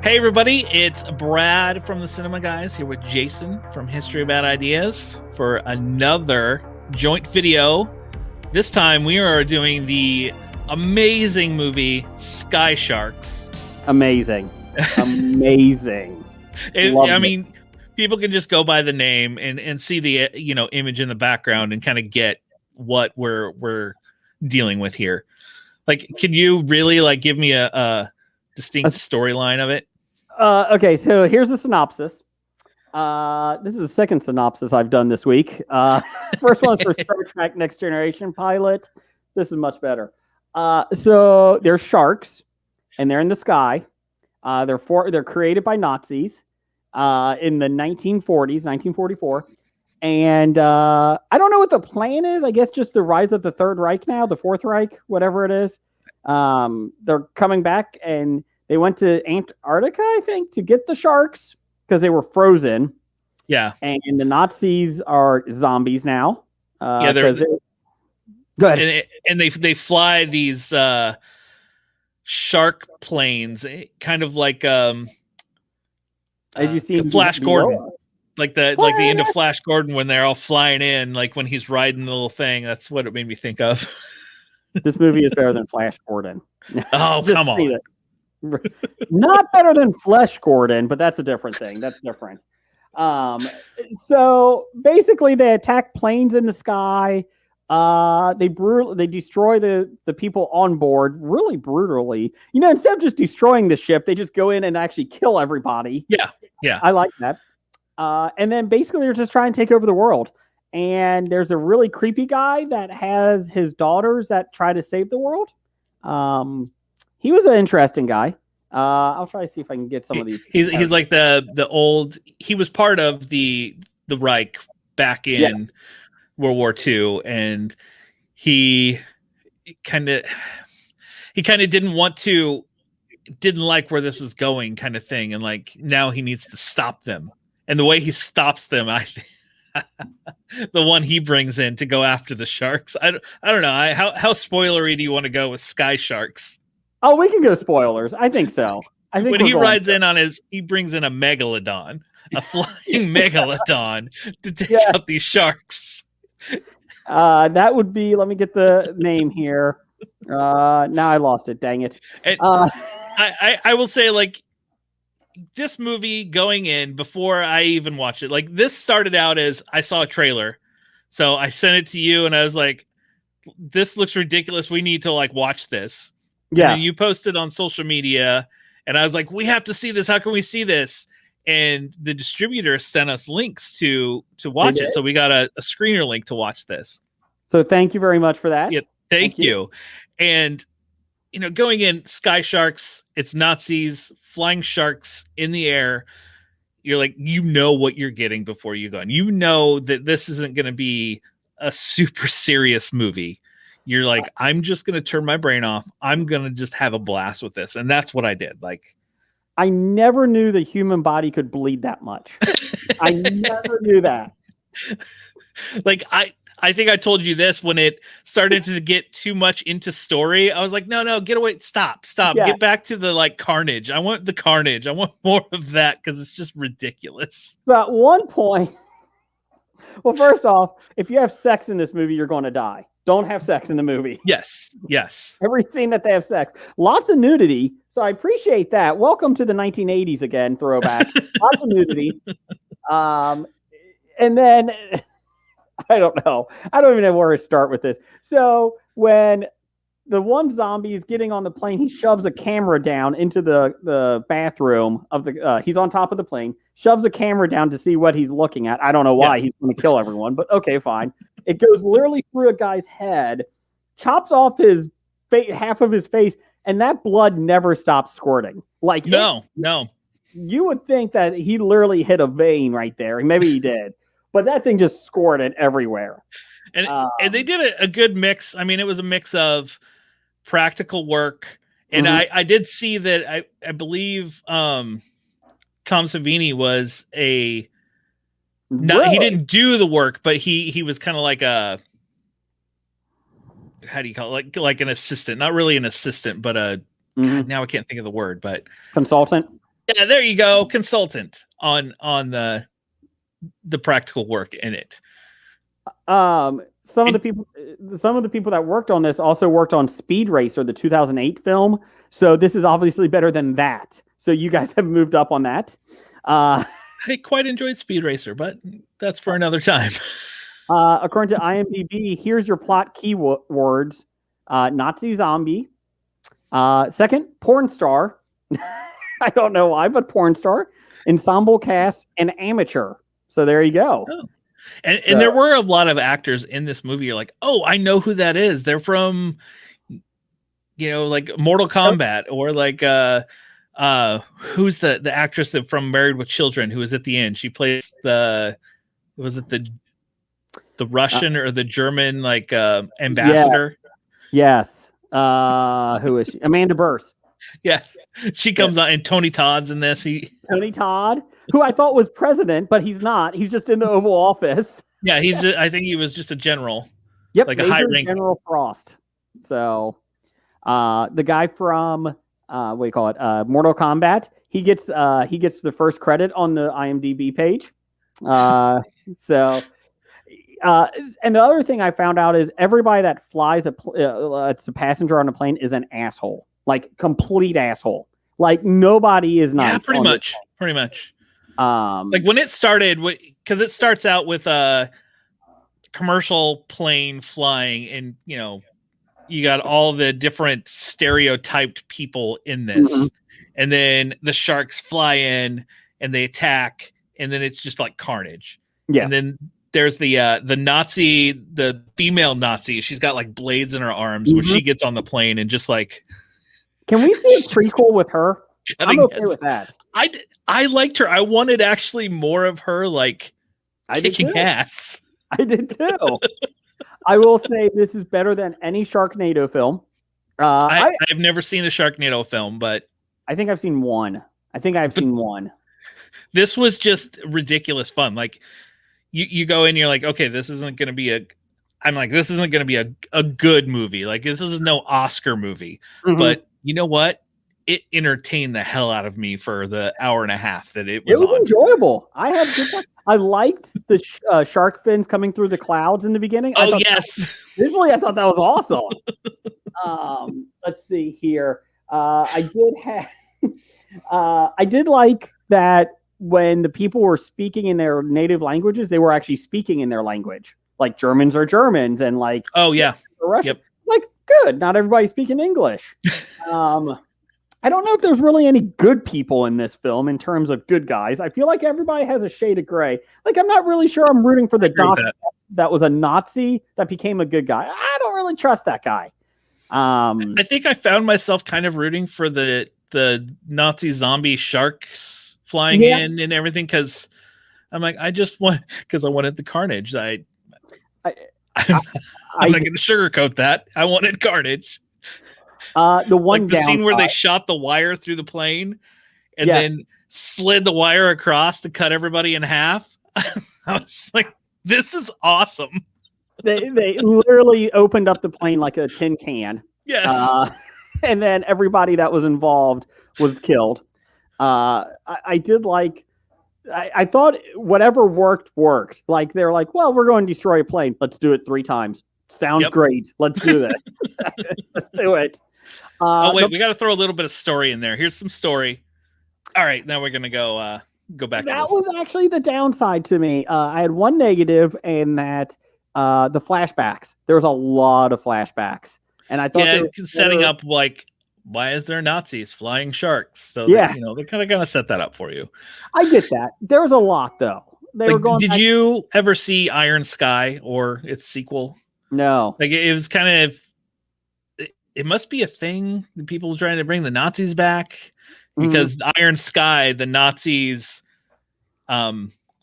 Hey everybody, it's Brad from the Cinema Guys here with Jason from History of Bad Ideas for another joint video. This time we are doing the amazing movie Sky Sharks. Amazing. People can just go by the name and see the image in the background and kind of get what we're dealing with here. Like, can you really give me a distinct storyline of it? Okay, so here's the synopsis. This is the second synopsis I've done this week. First one's for Star Trek Next Generation pilot. This is much better. So they're sharks, and they're in the sky. They're created by Nazis in the 1940s, 1944. And I don't know what the plan is. I guess just the rise of the Third Reich now, the Fourth Reich, whatever it is. They're coming back, and they went to Antarctica, I think, to get the sharks because they were frozen. Yeah. And the Nazis are zombies now. They're go ahead. And they fly these shark planes, kind of like As you see Flash Gordon. Like the end of Flash Gordon when they're all flying in, like when he's riding the little thing. That's what it made me think of. This movie is better than Flash Gordon. Oh, come on. Not better than Flesh Gordon, but that's a different thing. That's different. So basically they attack planes in the sky. They destroy the people on board really brutally. Instead of just destroying the ship, they just go in and actually kill everybody. Yeah. I like that. And then basically they're just trying to take over the world. And there's a really creepy guy that has his daughters that try to save the world. He was an interesting guy. I'll try to see if I can get some of these. He's like the old. He was part of the Reich back in World War II, and he kind of didn't like where this was going, kind of thing, and now he needs to stop them. And the way he stops them, the one he brings in to go after the sharks. I don't know. How spoilery do you want to go with Sky Sharks? Oh, we can go spoilers. I think so. I think when he rides in he brings in a megalodon, a flying megalodon to take out these sharks. That would be, let me get the name here. Now I lost it. Dang it. And I will say, this movie going in before I even watched it, this started out as I saw a trailer. So I sent it to you and I was like, this looks ridiculous. We need to watch this. Yeah. And then you posted on social media and I was like, we have to see this. How can we see this? And the distributor sent us links to watch it. So we got a screener link to watch this. So thank you very much for that. Yeah, thank you. And, going in Sky Sharks, it's Nazis, flying sharks in the air. You're what you're getting before you go. And that this isn't going to be a super serious movie. You're I'm just going to turn my brain off. I'm going to just have a blast with this. And that's what I did. I never knew the human body could bleed that much. I never knew that. I think I told you this when it started to get too much into story. I was like, no, get away. Stop. Yeah. Get back to the carnage. I want the carnage. I want more of that because it's just ridiculous. So at one point, well, first off, if you have sex in this movie, you're going to die. Don't have sex in the movie. Yes. Every scene that they have sex. Lots of nudity. So I appreciate that. Welcome to the 1980s again, throwback. Lots of nudity. And then, I don't know. I don't even know where to start with this. So when the one zombie is getting on the plane, he shoves a camera down into the bathroom of he's on top of the plane, shoves a camera down to see what he's looking at. I don't know why he's going to kill everyone, but okay, fine. It goes literally through a guy's head, chops off his half of his face, and that blood never stops squirting. No. You would think that he literally hit a vein right there. Maybe he did, but that thing just squirted everywhere. And they did a good mix. I mean, it was a mix of practical work, and I did see that. I believe Tom Savini was he didn't do the work, but he was kind of like a, how do you call it? Like an assistant, not really an assistant, but God, now I can't think of the word, but consultant. Yeah, there you go. Consultant on the practical work in it. Some of the people that worked on this also worked on Speed Racer, the 2008 film. So this is obviously better than that. So you guys have moved up on that. I quite enjoyed Speed Racer, but that's for another time. According to IMDb, here's your plot keywords: Nazi zombie. Second, porn star. I don't know why, but porn star, ensemble cast, and amateur. So there you go. Oh. And there were a lot of actors in this movie. You're like, oh, I know who that is. They're from, like Mortal Kombat, or like who's the actress that from Married with Children who is at the end? She plays the Russian or the German like ambassador. Yes. Who is she? Amanda Burse. Yeah, she comes on, and Tony Todd's in this. Tony Todd, who I thought was president, but he's not. He's just in the Oval Office. Yeah, I think he was just a general. Yep, like a high rank General Frost. So, the guy from what do you call it? Mortal Kombat. He gets the first credit on the IMDb page. And the other thing I found out is everybody that flies it's a passenger on a plane is an asshole. Like complete asshole. Like nobody is nice. Yeah, pretty much. Like when it started, because it starts out with a commercial plane flying, and you got all the different stereotyped people in this, and then the sharks fly in and they attack, and then it's just like carnage. Yes. And then there's the Nazi, the female Nazi. She's got like blades in her arms when she gets on the plane, and just like. Can we see a prequel with her? I'm okay with that. I liked her. I wanted actually more of her, like kicking ass. I did too. I will say this is better than any Sharknado film. I've never seen a Sharknado film, but I think I've seen one. This was just ridiculous fun. Like you go in, you're like, okay, this isn't going to be a good movie. Like this is no Oscar movie, but you know what? It entertained the hell out of me for the hour and a half that it was. It was enjoyable. I had good fun. I liked the shark fins coming through the clouds in the beginning. Visually, I thought that was awesome. Let's see here. I did like that when the people were speaking in their native languages, they were actually speaking in their language. Like Germans are Germans, and like Russian. Yep. Like good. Not everybody's speaking English. I don't know if there's really any good people in this film in terms of good guys. I feel like everybody has a shade of gray. Like, I'm not really sure I'm rooting for the Nazi that was a Nazi that became a good guy. I don't really trust that guy. I think I found myself kind of rooting for the Nazi zombie sharks flying in and everything, because I'm like, I wanted the carnage. I'm not going to sugarcoat that. I wanted carnage. The scene where they shot the wire through the plane and then slid the wire across to cut everybody in half. I was like, this is awesome. They literally opened up the plane like a tin can. Yes. And then everybody that was involved was killed. I did like, I thought whatever worked. Like they're like, well, we're going to destroy a plane. Let's do it 3 times. Sounds great. Let's do that. Let's do it. We got to throw a little bit of story in there. Here's some story. All right, now we're gonna go back. That was actually the downside to me. I had one negative in that the flashbacks. There was a lot of flashbacks, and I thought setting up like, why is there Nazis flying sharks? So they kind of gonna set that up for you. I get that. There was a lot though. Did you ever see Iron Sky or its sequel? No. Like it was kind of. It must be a thing. The people trying to bring the Nazis back, because Iron Sky, the Nazis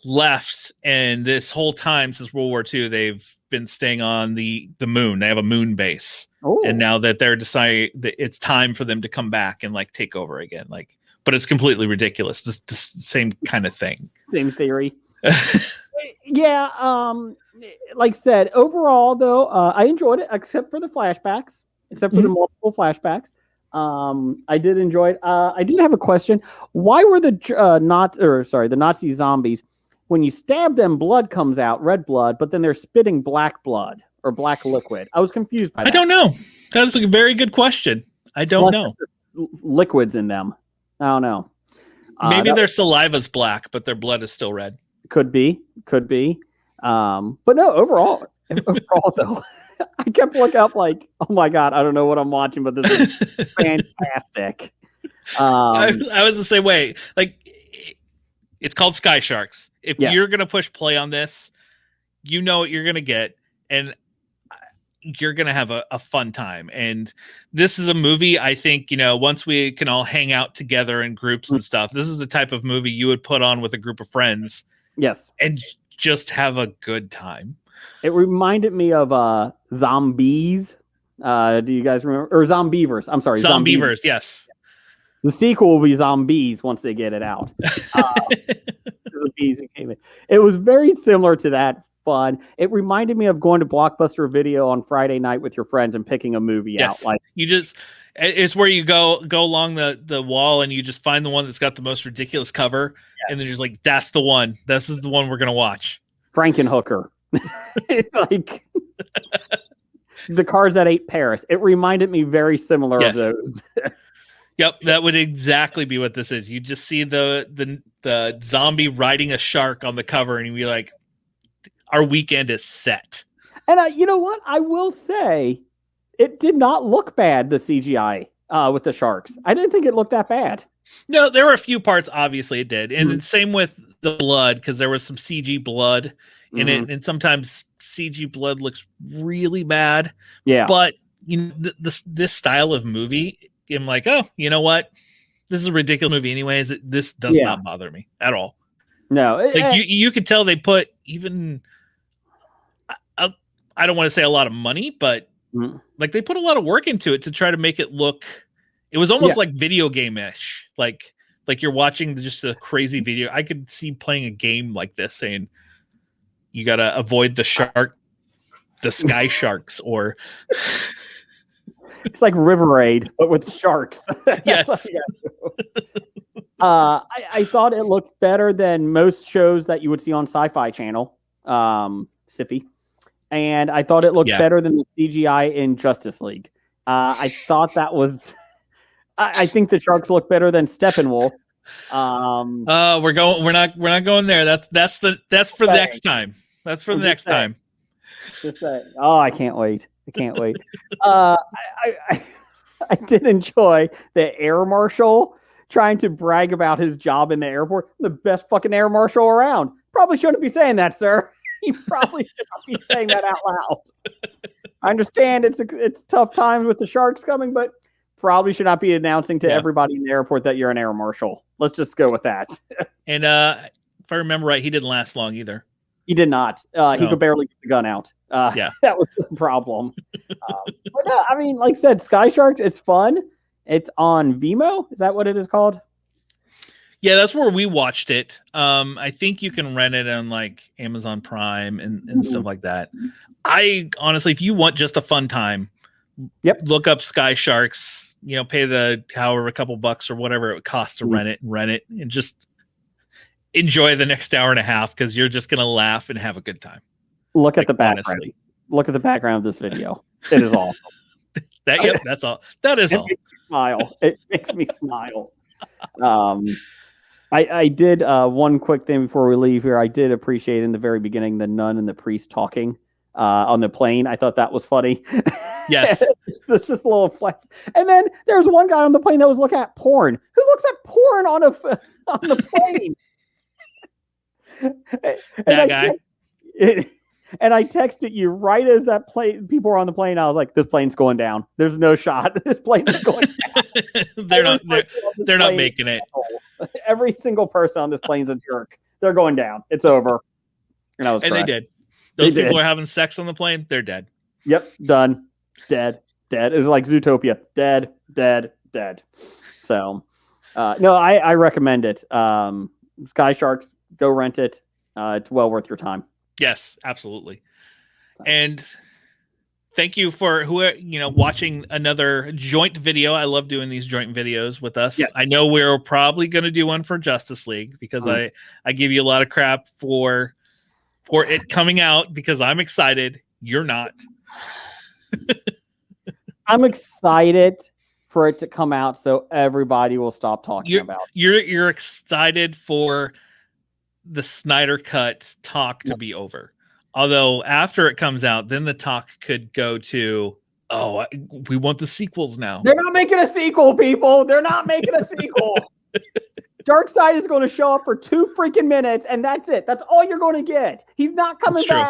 left, and this whole time since World War II, they've been staying on the moon. They have a moon base, and now that they're deciding that it's time for them to come back and like take over again. Like, but it's completely ridiculous. This same kind of thing. Same theory. Yeah. Like I said, overall though, I enjoyed it except for the flashbacks. Except for the multiple flashbacks. I did enjoy it. I did have a question. Why were the Nazi zombies, when you stab them, blood comes out, red blood, but then they're spitting black blood or black liquid? I was confused by that. I don't know. That is a very good question. I don't know. Liquids in them. I don't know. Maybe their saliva's black, but their blood is still red. Could be. But no, overall though, I kept looking up like, oh my God, I don't know what I'm watching, but this is fantastic. I was the same way. Like, it's called Sky Sharks. If you're going to push play on this, you know what you're going to get, and you're going to have a fun time. And this is a movie, I think, once we can all hang out together in groups and stuff, this is the type of movie you would put on with a group of friends. Yes. And just have a good time. It reminded me of Zombies. Do you guys remember? Or Zombievers. I'm sorry. Zombievers, yes. The sequel will be Zombies once they get it out. The bees who came in. It was very similar to that. Fun. It reminded me of going to Blockbuster Video on Friday night with your friends and picking a movie out. Like, it's where you go along the wall and you just find the one that's got the most ridiculous cover, and then you're just like, that's the one. This is the one we're gonna watch. Frankenhooker. Like the Cars That Ate Paris. It reminded me very similar of those. Yep, that would exactly be what this is. You just see the zombie riding a shark on the cover, and you'd be like, our weekend is set. And you know what? I will say, it did not look bad, the CGI with the sharks. I didn't think it looked that bad. No, there were a few parts, obviously it did. And same with the blood, because there was some CG blood in it. And sometimes CG blood looks really bad. Yeah. But this style of movie, I'm like, oh, you know what? This is a ridiculous movie anyways. This does not bother me at all. No. You could tell they put even... I don't want to say a lot of money, but like they put a lot of work into it to try to make it look. It was almost like video game-ish, like you're watching just a crazy video. I could see playing a game like this, saying you got to avoid the sky sharks, or it's like River Raid but with sharks. Yes. I thought it looked better than most shows that you would see on Sci-Fi Channel, Siffy. And I thought it looked better than the CGI in Justice League. I thought that was. I think the sharks look better than Steppenwolf. We're not going there. That's for the next time. That's for the next time. Just say, oh, I can't wait. I did enjoy the air marshal trying to brag about his job in the airport. The best fucking air marshal around. Probably shouldn't be saying that, sir. You probably should not be saying that out loud. I understand it's tough times with the sharks coming, but probably should not be announcing to everybody in the airport that you're an air marshal. Let's just go with that. And if I remember right, he didn't last long either. He did not. He could barely get the gun out. That was the problem. But no, I mean, like I said, Sky Sharks, it's fun. It's on Vimeo. Is that what it is called? Yeah, that's where we watched it. I think you can rent it on like Amazon Prime and stuff like that. I honestly, if you want just a fun time, look up Sky Sharks. Pay the however a couple bucks or whatever it costs to rent it, and just enjoy the next hour and a half, because you're just gonna laugh and have a good time. Look at the background. Honestly. Look at the background of this video. It is awesome. That's all. That is all. Smile. It makes me smile. I did one quick thing before we leave here. I did appreciate in the very beginning the nun and the priest talking on the plane. I thought that was funny. Yes. It's just a little flash. And then there's one guy on the plane that was looking at porn. Who looks at porn on the plane? That guy. And I texted you right as that plane, people were on the plane. I was like, this plane's going down. There's no shot. This plane is going down. they're not making it. Every single person on this plane's a jerk. They're going down. It's over. And I was correct. They did. Those people are having sex on the plane. They're dead. Yep. Done. Dead. It was like Zootopia. Dead. So, no, I recommend it. Sky Sharks, go rent it. It's well worth your time. Yes, absolutely. And Thank you for watching another joint video. I love doing these joint videos with us. Yes. I know we're probably going to do one for Justice League because I give you a lot of crap for it coming out because I'm excited. You're not. I'm excited for it to come out so everybody will stop talking about it. You're excited for the Snyder Cut talk to be over. Although after it comes out, then the talk could go to, we want the sequels now. They're not making a sequel, people. They're not making a sequel. Darkseid is going to show up for 2 freaking minutes, and that's it. That's all you're going to get. He's not coming back.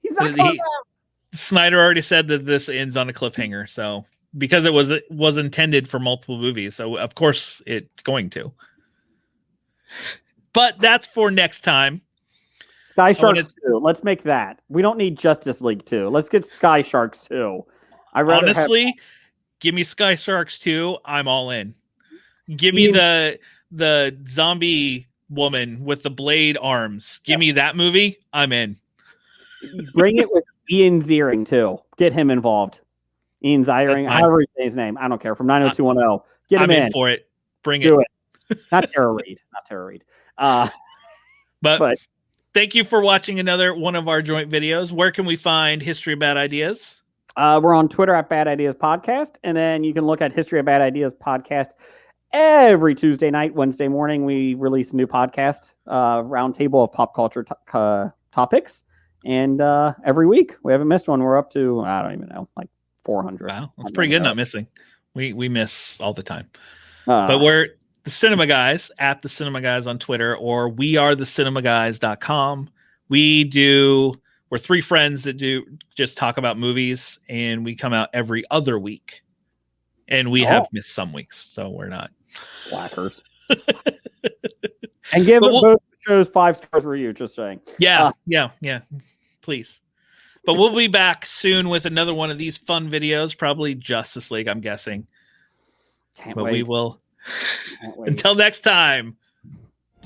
He's not coming back. Snyder already said that this ends on a cliffhanger, so because it was intended for multiple movies, so of course it's going to. But that's for next time. Sky Sharks 2. Let's make that. We don't need Justice League 2. Let's get Sky Sharks 2. Honestly, give me Sky Sharks 2. I'm all in. Give me the zombie woman with the blade arms. Give me that movie. I'm in. Bring it with Ian Ziering too. Get him involved. Ian Ziering, however you say his name. I don't care. From 90210. Get him in for it. Bring Do it. Not Tara Reid. Not Tara Reid. But thank you for watching another one of our joint videos. Where can we find History of Bad Ideas? We're on Twitter at Bad Ideas Podcast, and then you can look at History of Bad Ideas Podcast every Tuesday night. Wednesday morning, we release a new podcast, roundtable of pop culture topics, and every week we haven't missed one. We're up to, I don't even know, like 400. Wow, that's pretty good. Not missing. We miss all the time, but we're the Cinema Guys at the Cinema Guys on Twitter, or wearethecinemagays.com. We're 3 friends that do just talk about movies, and we come out every other week. And we have missed some weeks, so we're not slackers. And give both shows 5-star review, just saying. Yeah. Please. But we'll be back soon with another one of these fun videos, probably Justice League, I'm guessing. Can't wait. We will. Until next time,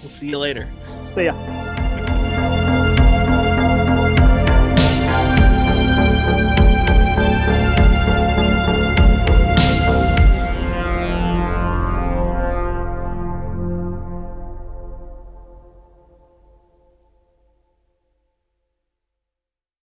we'll see you later. See ya.